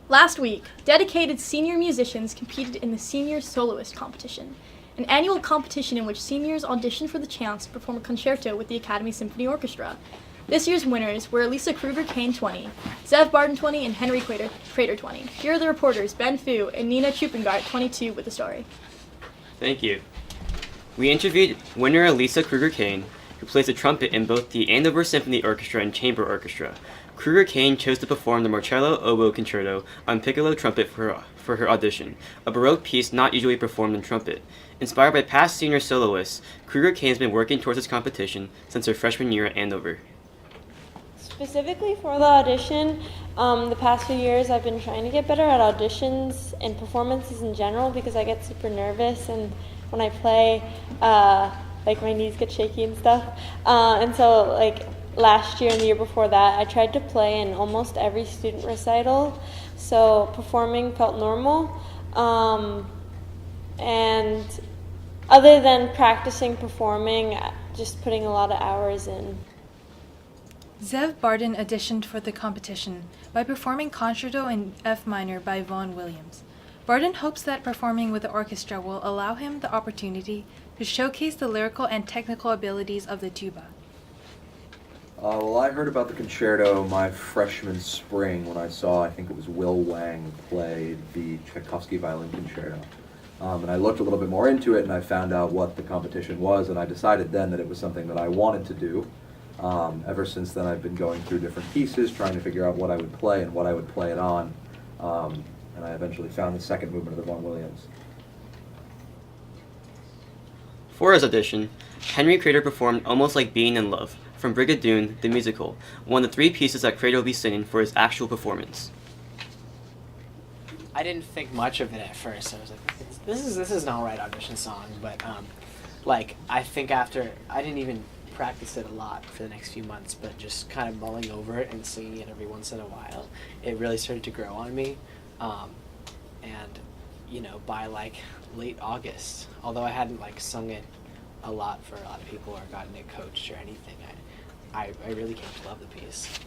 Last week, dedicated senior musicians competed in the Senior Soloist competition, an annual competition in which seniors audition for the chance to perform a concerto with the Academy Symphony Orchestra. This year's winners were Elisa Kruger-Kane 20, Zev Barden 20, and Henry Crater 20. Here are the reporters, Ben Fu and Nina Choophungart 22 with the story. Thank you. We interviewed winner Elisa Kruger-Kane, who plays the trumpet in both the Andover Symphony Orchestra and Chamber Orchestra. Kruger-Kane chose to perform the Marcello Oboe Concerto on piccolo trumpet for her audition, a Baroque piece not usually performed on trumpet. Inspired by past senior soloists, Kruger-Kane has been working towards this competition since her freshman year at Andover. Specifically for the audition, the past few years I've been trying to get better at auditions and performances in general because I get super nervous, and when I play, like my knees get shaky and stuff. And so like last year and the year before that, I tried to play in almost every student recital, so performing felt normal. And other than practicing performing, just putting a lot of hours in. Zev Barden auditioned for the competition by performing Concerto in F minor by Vaughan Williams. Barden hopes that performing with the orchestra will allow him the opportunity to showcase the lyrical and technical abilities of the tuba. Well, I heard about the concerto my freshman spring when I saw, I think it was Will Wang play the Tchaikovsky Violin Concerto. And I looked a little bit more into it and I found out what the competition was, and I decided then that it was something that I wanted to do. Ever since then I've been going through different pieces, trying to figure out what I would play and what I would play it on. And I eventually found the second movement of the Vaughan Williams. For his audition, Henry Crater performed Almost Like Being in Love from Brigadoon, the musical, one of the three pieces that Crater will be singing for his actual performance. I didn't think much of it at first. I was like, this is an alright audition song, but like I think after, I didn't even practice it a lot for the next few months, but just kind of mulling over it and singing it every once in a while, it really started to grow on me. And you know, by like late August, although I hadn't like sung it a lot for a lot of people or gotten it coached or anything, I really came to love the piece.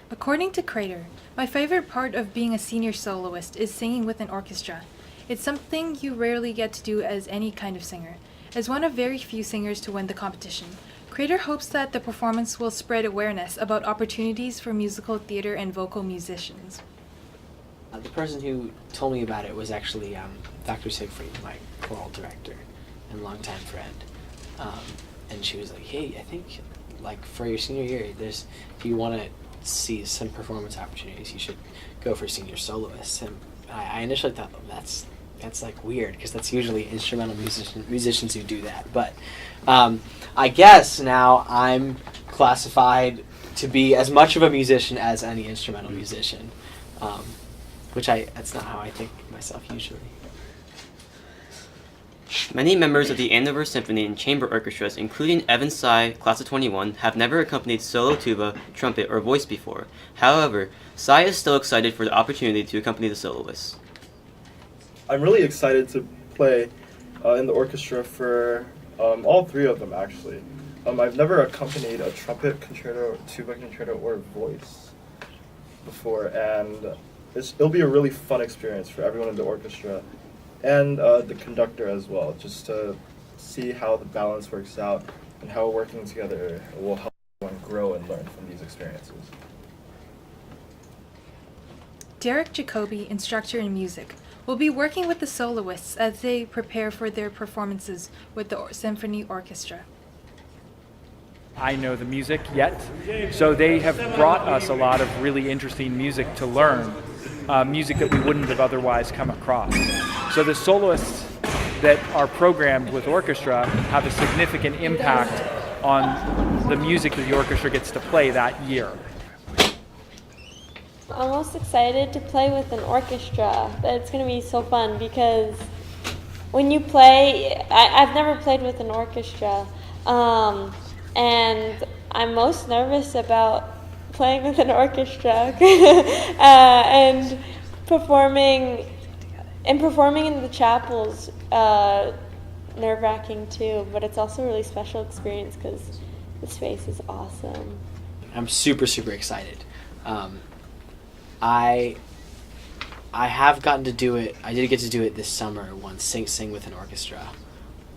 According to Crater, my favorite part of being a senior soloist is singing with an orchestra. It's something you rarely get to do as any kind of singer. As one of very few singers to win the competition, Crater hopes that the performance will spread awareness about opportunities for musical theater and vocal musicians. The person who told me about it was actually Dr. Siegfried, my choral director and longtime friend. And she was like, hey, I think like for your senior year, if you want to see some performance opportunities, you should go for senior soloists. And I initially thought, oh, that's like weird, because that's usually instrumental musicians who do that. But I guess now I'm classified to be as much of a musician as any instrumental musician, which that's not how I think myself usually. Many members of the Andover Symphony and Chamber Orchestras, including Evan Tsai, class of 21, have never accompanied solo tuba, trumpet, or voice before. However, Tsai is still excited for the opportunity to accompany the soloists. I'm really excited to play in the orchestra for all three of them, actually. I've never accompanied a trumpet concerto, tuba concerto, or voice before, and it'll be a really fun experience for everyone in the orchestra and the conductor as well, just to see how the balance works out and how working together will help everyone grow and learn from these experiences. Derek JACOBY, instructor in music, will be working with the soloists as they prepare for their performances with the symphony orchestra. I know the music yet, so they have brought us a lot of really interesting music to learn, music that we wouldn't have otherwise come across. So the soloists that are programmed with orchestra have a significant impact on the music that the orchestra gets to play that year. I'm most excited to play with an orchestra, but it's going to be so fun because when you play, I've never played with an orchestra, and I'm most nervous about playing with an orchestra and performing in the chapels, nerve-wracking too, but it's also a really special experience because the space is awesome. I'm super, super excited. I have gotten to do it. I did get to do it this summer once, sing with an orchestra,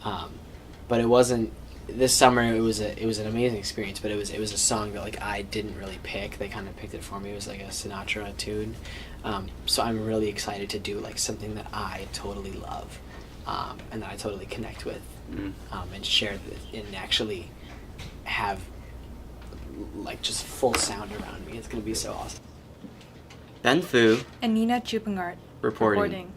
but it wasn't. This summer it was an amazing experience, but it was a song that like I didn't really pick. They kind of picked it for me. It was like a Sinatra tune, so I'm really excited to do like something that I totally love, and that I totally connect with, and share and actually have like just full sound around me. It's gonna be so awesome. Ben Fu And Nina Choophungart reporting.